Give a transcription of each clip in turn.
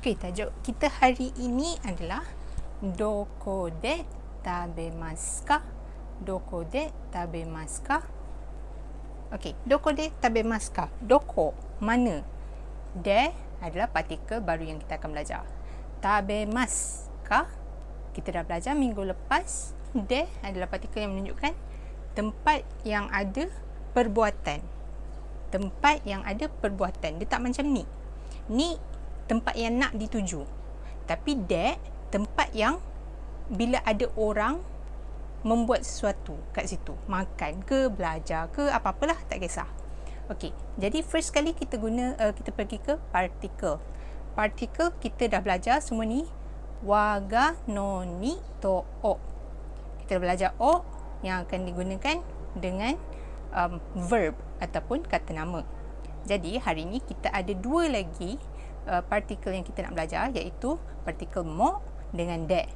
Okey, tajuk kita hari ini adalah Doko de tabemasu ka? Doko de tabemasu ka? Okey, doko de tabemasu ka? Doko, mana? De adalah partikel baru yang kita akan belajar. Tabemasu ka? Kita dah belajar minggu lepas. De adalah partikel yang menunjukkan tempat yang ada perbuatan. Tempat yang ada perbuatan. Dia tak macam ni. Ni tempat yang nak dituju. Tapi de tempat yang bila ada orang membuat sesuatu kat situ. Makan ke, belajar ke, apa-apalah, tak kisah. Okey, jadi first kali kita kita pergi ke partikel. Partikel kita dah belajar semua ni. Waga no ni to o. Kita belajar o yang akan digunakan dengan verb ataupun kata nama. Jadi hari ni kita ada dua lagi partikel yang kita nak belajar, iaitu partikel mo dengan de.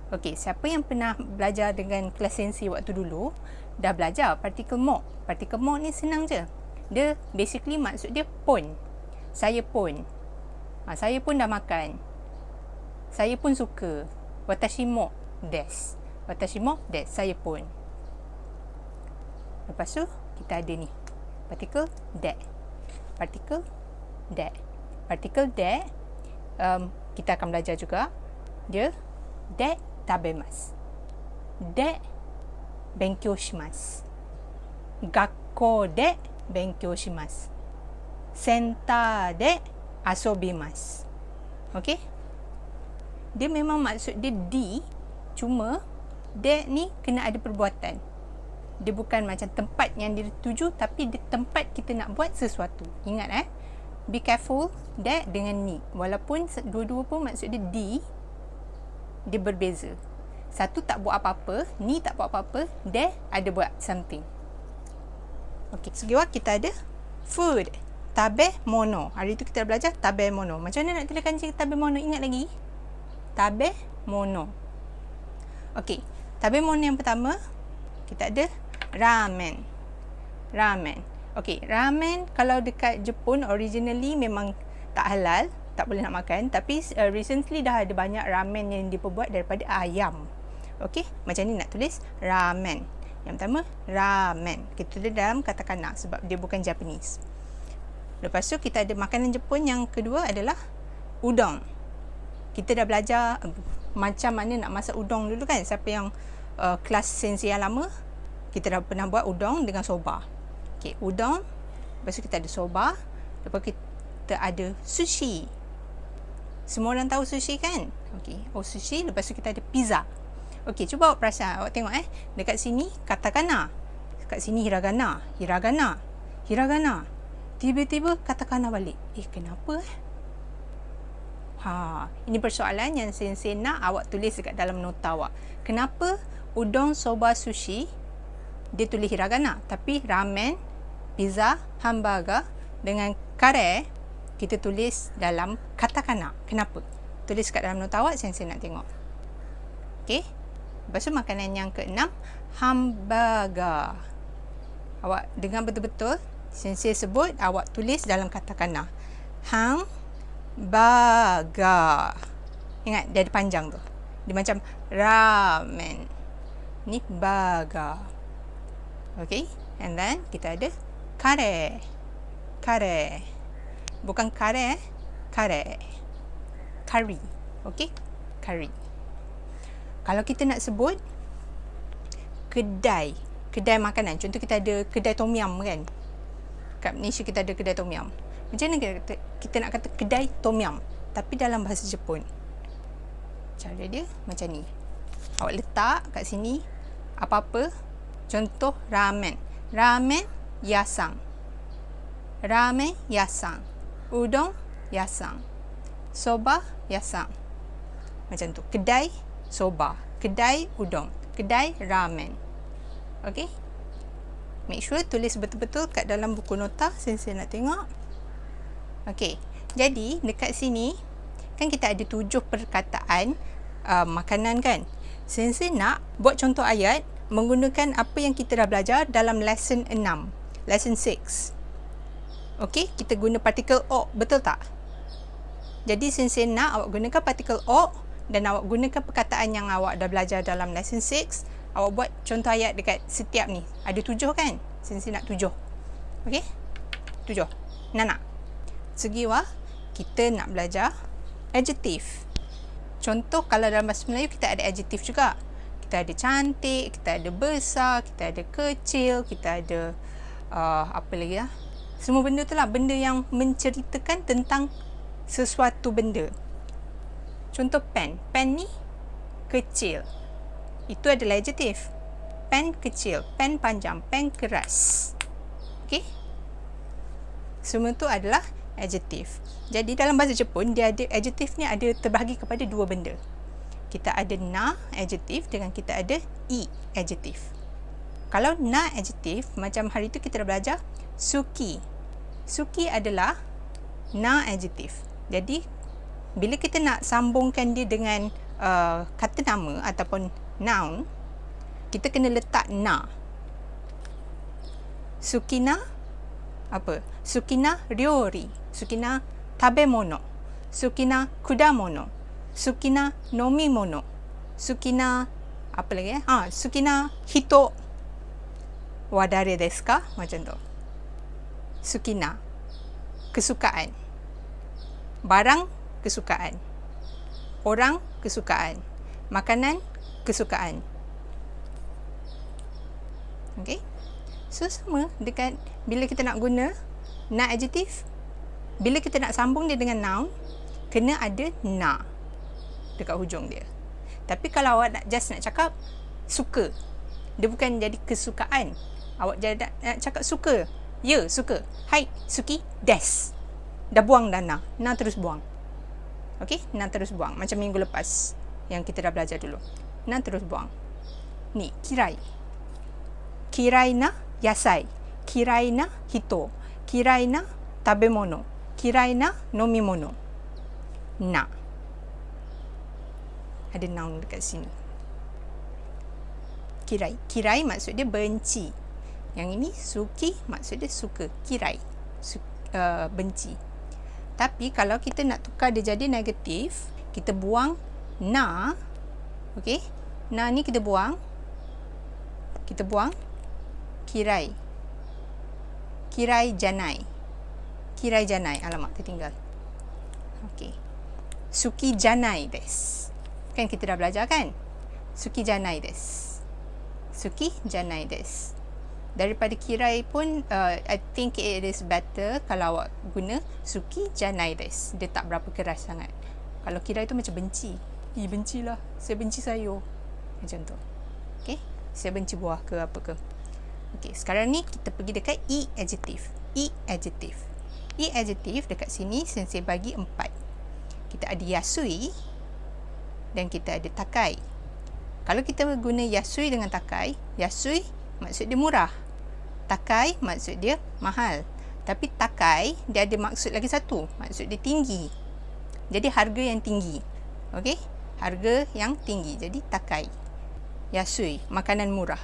Okey, siapa yang pernah belajar dengan kelas sensi waktu dulu dah belajar partikel mo. Partikel mo ni senang je. Dia basically maksud dia pun. Saya pun. Saya pun dah makan. Saya pun suka. Watashi mo desu. Watashi mo desu. Saya pun. Lepas tu kita ada ni partikel de. Partikel de. Partikel de kita akan belajar juga. Dia de tabemasu. De benkyou shimasu. Gakkou de benkyou shimasu. Senta de asobimasu. Okey? Dia memang maksud dia di, cuma de ni kena ada perbuatan. Dia bukan macam tempat yang dituju, tapi dia tempat kita nak buat sesuatu. Ingat be careful de dengan ni. Walaupun dua-dua pun maksud dia di, dia berbeza. Satu tak buat apa-apa, ni tak buat apa-apa, de ada buat something. Okey, segiwa kita ada food. Tabe mono. Hari tu kita belajar tabe mono. Macam mana nak tulis kanji tabe mono? Ingat lagi? Tabe mono. Okey, tabe mono yang pertama kita ada ramen. Ramen. Okey, ramen kalau dekat Jepun originally memang tak halal, tak boleh nak makan, tapi recently dah ada banyak ramen yang diperbuat daripada ayam. Okey, macam ni nak tulis ramen. Yang pertama ramen. Kita tulis dalam katakana sebab dia bukan Japanese. Lepas tu kita ada makanan Jepun yang kedua adalah udon. Kita dah belajar macam mana nak masak udon dulu kan. Siapa yang kelas sensi yang lama, kita dah pernah buat udon dengan soba. Okey, udon. Lepas tu kita ada soba. Lepas kita ada sushi. Semua orang tahu sushi kan? Okey, sushi. Lepas tu kita ada pizza. Okey, cuba awak perasan. Awak tengok dekat sini katakana. Dekat sini hiragana. Hiragana. Hiragana. Tiba-tiba katakana balik. Kenapa ini persoalan yang sensei nak awak tulis dekat dalam nota awak. Kenapa udon, soba, sushi dia tulis hiragana, tapi ramen, pizza, hamburger dengan kare kita tulis dalam katakana? Kenapa? Tulis kat dalam nota awak, sensei nak tengok. Okey. Lepas tu makanan yang keenam, hamburger. Awak dengar betul-betul, sensei sebut, awak tulis dalam katakana. Hamburger. Ingat, dia ada panjang tu. Dia macam ramen. Ni burger. Okay, and then kita ada kare. Kare. Bukan kare, kare. Curry. Okay, curry. Kalau kita nak sebut kedai makanan, contoh kita ada kedai tom yum kan. Kat Malaysia kita ada kedai tom yum. Macam mana kita nak kata kedai tom yum tapi dalam bahasa Jepun? Cara dia macam ni. Awak letak kat sini apa-apa. Contoh ramen. Ramen yasang. Ramen yasang. Udon yasang. Soba yasang. Macam tu. Kedai soba. Kedai udon. Kedai ramen. Okey? Make sure tulis betul-betul kat dalam buku nota. Sensei nak tengok. Okey. Jadi dekat sini kan kita ada 7 perkataan makanan kan. Sensei nak buat contoh ayat menggunakan apa yang kita dah belajar dalam lesson 6. Lesson 6. Okey, kita guna partikel o, betul tak? Jadi sensei nak awak gunakan partikel ok dan awak gunakan perkataan yang awak dah belajar dalam lesson 6. Awak buat contoh ayat dekat setiap ni. Ada 7 kan? Sensei nak 7. Okey? 7. Nana. Segi wah, kita nak belajar adjektif. Contoh kalau dalam bahasa Melayu kita ada adjektif juga. Kita ada cantik, kita ada besar, kita ada kecil, kita ada apa lagi lah. Semua benda tu lah, benda yang menceritakan tentang sesuatu benda. Contoh pen. Pen ni kecil. Itu adalah adjektif. Pen kecil, pen panjang, pen keras. Okey? Semua tu adalah adjektif. Jadi dalam bahasa Jepun, dia ada adjektif ni ada terbahagi kepada 2 benda. Kita ada na adjektif dengan kita ada i adjektif. Kalau na adjektif, macam hari tu kita dah belajar suki. Suki adalah na adjektif. Jadi bila kita nak sambungkan dia dengan kata nama ataupun noun, kita kena letak na. Sukina apa? Sukina ryori, sukina tabemono, sukina kudamono, sukina nomimono, sukina apa lagi sukina hito wa dare desu ka? Macam tu. Sukina kesukaan. Barang kesukaan. Orang kesukaan. Makanan kesukaan. Okey? So sama dekat bila kita nak guna na adjektif, bila kita nak sambung dia dengan noun, kena ada na dekat hujung dia. Tapi kalau awak nak cakap suka, dia bukan jadi kesukaan. Awak jadi nak cakap suka. Ya, suka. Hai, suki, des. Dah buang dah na. Na terus buang. Okey, na terus buang. Macam minggu lepas yang kita dah belajar dulu. Na terus buang. Ni, kirai. Kirai na yasai. Kirai na hito. Kirai na tabemono. Kirai na nomimono. Na. Ada noun dekat sini. Kirai. Kirai maksud dia benci. Yang ini suki maksud dia suka. Kirai. Benci. Tapi kalau kita nak tukar dia jadi negatif, kita buang na. Okey? Na ni kita buang. Kita buang kirai. Kirai janai. Kirai janai. Alamak, tertinggal. Okey. Suki janai desu. Kan kita dah belajar kan? Suki janai desu. Suki janai desu. Daripada kirai pun I think it is better kalau awak guna suki janai desu. Dia tak berapa keras sangat. Kalau kirai tu macam benci. Bencilah. Saya benci sayur. Macam tu. Okey? Saya benci buah ke apa ke. Okey, sekarang ni kita pergi dekat i adjektif. I adjektif. I adjektif dekat sini sensei bagi 4. Kita ada yasui dan kita ada takai. Kalau kita guna yasui dengan takai, yasui maksud dia murah. Takai maksud dia mahal. Tapi takai dia ada maksud lagi satu. Maksud dia tinggi. Jadi harga yang tinggi. Okey? Harga yang tinggi. Jadi takai. Yasui, makanan murah.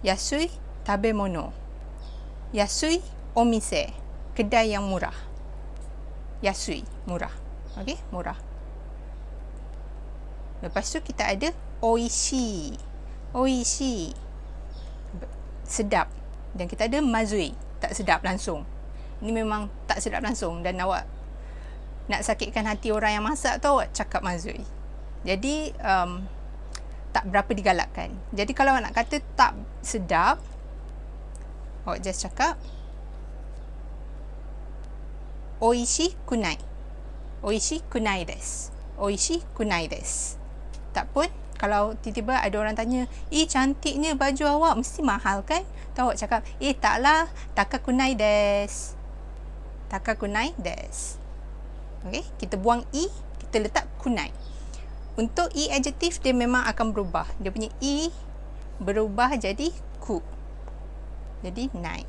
Yasui tabemono. Yasui omise, kedai yang murah. Yasui, murah. Okey? Murah. Lepas tu kita ada oishi. Oishi, sedap. Dan kita ada mazui, tak sedap langsung. Ini memang tak sedap langsung. Dan awak nak sakitkan hati orang yang masak tu, awak cakap mazui. Jadi tak berapa digalakkan. Jadi kalau awak nak kata tak sedap, awak just cakap oishi kunai. Oishi kunai desu. Oishi kunai desu. Tak pun kalau tiba-tiba ada orang tanya, cantiknya baju awak, mesti mahal kan? Tu awak cakap, taklah, takakunai desu. Takakunai desu. Okey, kita buang i, kita letak kunai. Untuk i adjektif, dia memang akan berubah. Dia punya i berubah jadi ku. Jadi nai.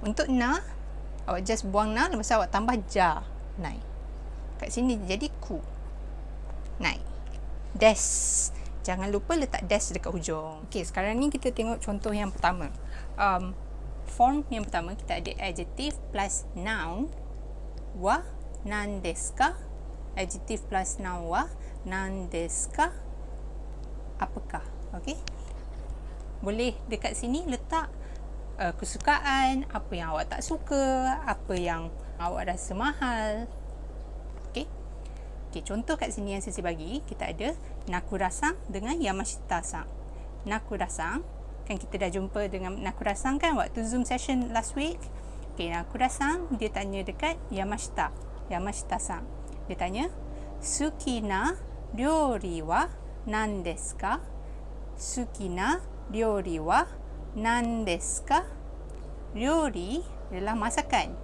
Untuk na, awak just buang na, lepas tu awak tambah ja, nai. Kat sini jadi ku. Nai. Des. Jangan lupa letak des dekat hujung. Okey, sekarang ni kita tengok contoh yang pertama. Form yang pertama, kita ada adjective plus noun wa nan desu ka? Adjective plus noun wa nan desu ka? Apakah? Okey. Boleh dekat sini letak kesukaan, apa yang awak tak suka, apa yang awak rasa mahal. Okey. Okey, contoh kat sini yang saya bagi, kita ada Nakurasang dengan Yamashita-san. Nakurasang, kan kita dah jumpa dengan Nakurasang kan waktu Zoom session last week. Okey, Nakurasang dia tanya dekat Yamashita. Yamashita-san. Dia tanya, "Suki na ryori wa nan desu ka?" Suki na ryori wa nan desu ka? Ryori adalah masakan.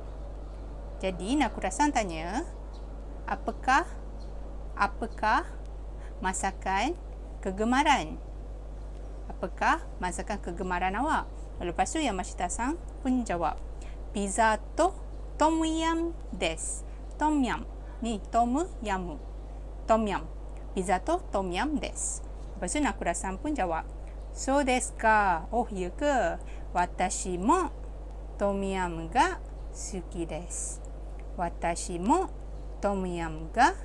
Jadi Nakurasang tanya, apakah masakan kegemaran? Apakah masakan kegemaran awak? Lepas tu Yamashita-san pun jawab, "Pizza to tom yum desu." Tom yum. Ni tom yum. Tom yum. Pizza to tom yum desu. Lepas tu Nakurasang pun jawab, "So desu ka?" Oh, ya ke? "Watashi mo tom yum ga suki desu." Watashi mo tom yum ga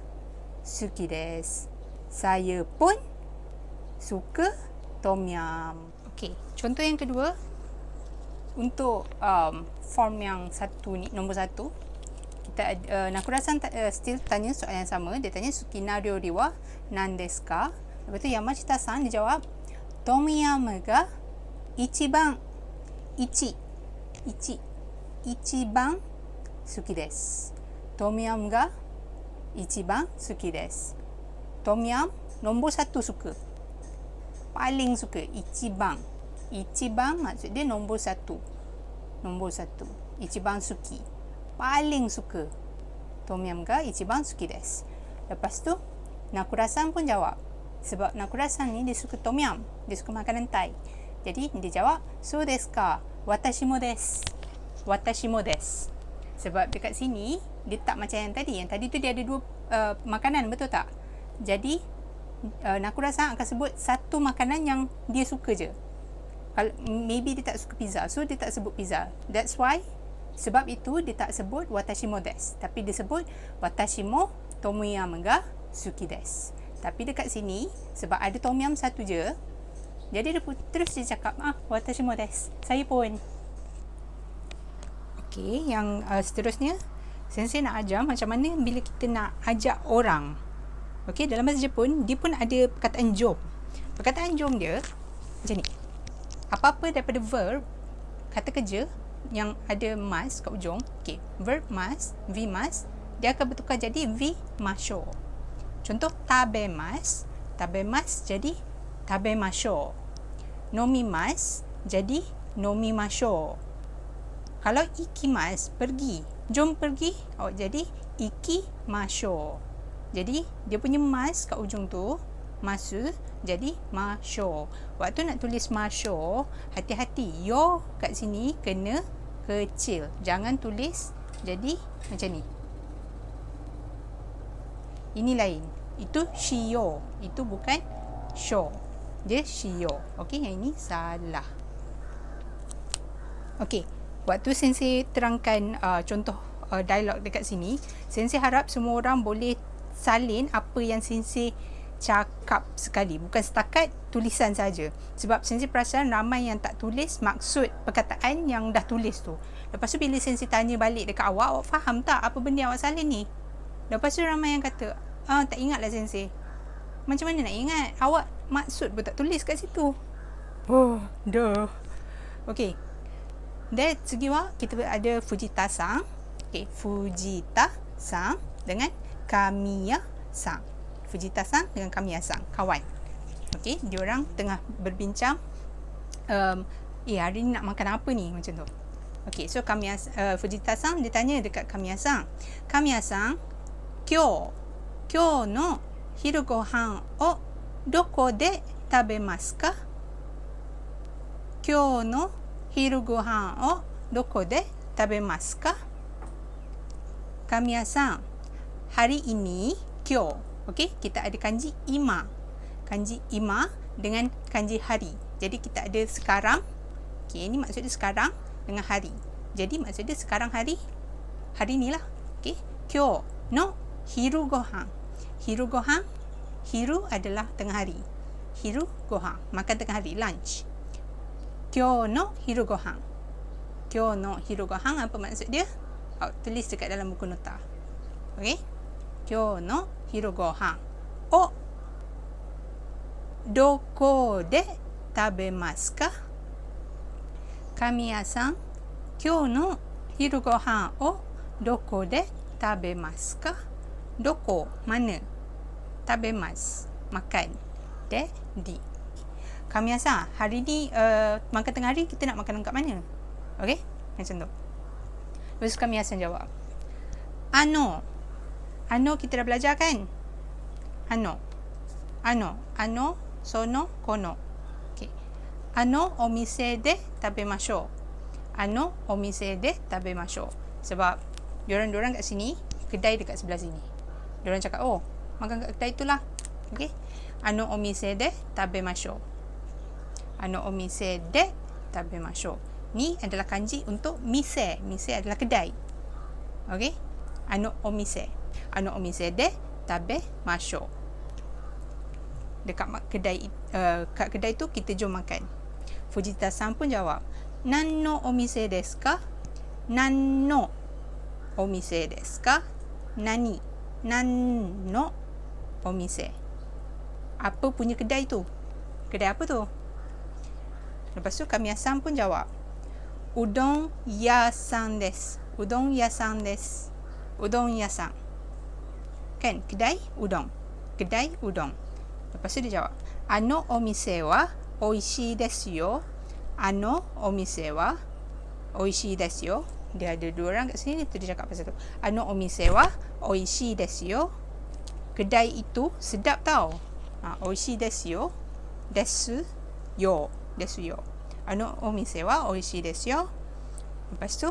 suki desu. Saya pun suka tom yum. Okey, contoh yang kedua untuk form yang satu ni, nombor 1. Kita Nakurasang still tanya soalan yang sama. Dia tanya, "Suki na ryori wa nan desu ka?" Lepas tu Yamashita-san dia jawab, "Tom yum ga ichiban ichiban suki desu." Tom yum ga ichiban suki desu. Tom yum nombor 1 suka. Paling suka. Ichiban. Ichiban maksud dia nombor 1. Nombor 1. Ichiban suki. Paling suka. Tom yum ga ichiban suki desu. Lepas tu Nakurasang pun jawab. Sebab Nakurasang ni dia suka tom yum. Dia suka makanan Thai. Jadi dia jawab, "So desu ka? Watashi mo desu." Watashi mo desu. Sebab dekat sini dia tak macam yang tadi. Yang tadi tu dia ada 2 makanan, betul tak? Jadi Nakurasang akan sebut satu makanan yang dia suka je. Maybe dia tak suka pizza, so dia tak sebut pizza. That's why, sebab itu dia tak sebut watashi mo desu, tapi dia sebut watashi mo tom yum ga suki desu. Tapi dekat sini sebab ada tom yum satu je, jadi dia terus dia cakap, "Watashi mo desu." Saya pun. Okey, yang seterusnya sensei nak ajar macam mana bila kita nak ajak orang. Okey, dalam bahasa Jepun dia pun ada perkataan jom. Perkataan jom dia macam ni. Apa-apa daripada verb, kata kerja yang ada mas kat ujung. Okey, verb mas, V mas, dia akan bertukar jadi V masho. Contoh tabemas, tabemas jadi tabemasho. Nomimas jadi nomimasho. Kalau ikimas, pergi, jom pergi, jadi ikimasho. Jadi dia punya mas kat ujung tu, masu, jadi masho. Waktu nak tulis masho, hati-hati, yo kat sini kena kecil. Jangan tulis jadi macam ni. Ini lain. Itu shiyo. Itu bukan sho. Dia shiyo. Okey, yang ini salah. Okey, waktu sensei terangkan contoh dialog dekat sini, sensei harap semua orang boleh salin apa yang sensei cakap sekali, bukan setakat tulisan saja. Sebab sensei perasan ramai yang tak tulis maksud perkataan yang dah tulis tu. Lepas tu bila sensei tanya balik dekat awak, awak faham tak apa benda awak salin ni? Lepas tu ramai yang kata, tak ingat lah sensei. Macam mana nak ingat? Awak maksud pun tak tulis kat situ. Oh, dah. Okey. Dan segi kita ada Fujita-san. Okey, Fujita-san dengan Kamiya-san. Fujita-san dengan Kamiya-san, kawan. Okey, diorang tengah berbincang, hari ni nak makan apa ni, macam tu. Okey, so Fujita-san dia tanya dekat Kamiya-san, "Kamiya-san, kyou no hiru gohan o doko de tabemasu ka?" Kyou no hiru gohan o doko de tabemasu ka? Kamiya-san, hari ini, kyou. Okey, kita ada kanji ima. Kanji ima dengan kanji hari. Jadi kita ada sekarang. Okey, ini maksud dia sekarang dengan hari. Jadi maksud dia sekarang hari ni lah. Okey, kyou no hiru gohan. Hiru gohan, hiru adalah tengah hari. Hiru gohan, makan tengah hari, lunch. Kyou no hiru gohan. Kyou no hiru gohan apa maksud dia? Tulis dekat dalam buku nota. Okey. Kyou no hiru gohan o doko de tabemasu ka? Kamiya-san, kyou no hiru gohan o doko de tabemasu ka? Doko, mana? Tabemasu, makan. De, di. Kamiya-san, hari ni makan tengah hari kita nak makan kat mana? Okey, macam tu. Lepas tu Kamiya-san jawab. Ano kita dah belajar kan? Ano, sono, kono. Okay. Ano omise de tabemashou. Ano omise de tabemashou. Sebab diorang kat sini, kedai dekat sebelah sini. Diorang cakap, oh, makan kat kedai itulah. Okay. Ano omise de tabemashou. Ano omise de tabemashou. Ni adalah kanji untuk mise. Mise adalah kedai. Okay. Ano omise. Ano omise de tabemashou. Dekat kat kedai tu kita jom makan. Fujita-san pun jawab, Nan no omise desu ka? Nan no omise desu ka? Nani? Nan no omise. Apa punya kedai tu? Kedai apa tu? Lepas tu Kamiya-san pun jawab, Udon yasan desu. Udon yasan desu. Udon yasan. Kan? Kedai udon. Kedai udon. Lepas tu dia jawab, Ano omise wa oishii desu yo. Ano omise wa oishii desu yo. Dia ada dua orang kat sini, tu dia cakap pasal tu. Ano omise wa oishii desu yo. Kedai itu sedap tau. Oishii desu yo. Desu yo. Desu yo. Ano omise wa oishii desu yo. Lepas tu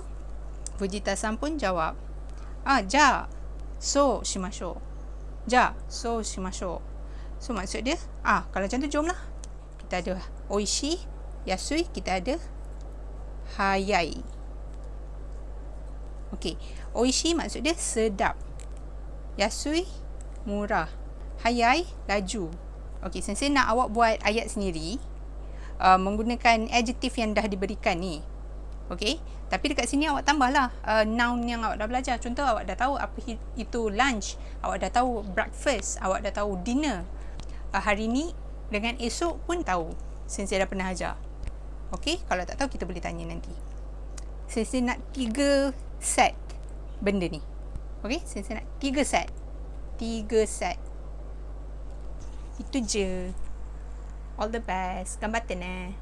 Fujita-san pun jawab, ja, so shimashou. Ja, so shimashou. So maksud dia, kalau macam tu jomlah. Kita ada oishi, yasui, kita ada hayai. Okey, oishi maksud dia sedap. Yasui, murah. Hayai, laju. Okey, sensei nak awak buat ayat sendiri menggunakan adjektif yang dah diberikan ni. Okey, tapi dekat sini awak tambahlah noun yang awak dah belajar. Contoh, awak dah tahu apa itu lunch, awak dah tahu breakfast, awak dah tahu dinner. Hari ni dengan esok pun tahu. Sensei dah pernah ajar. Okey, kalau tak tahu kita boleh tanya nanti. Sensei nak 3 set benda ni. Okey, sensei nak 3 set. 3 set. Itu je. All the best. Gambatte ne.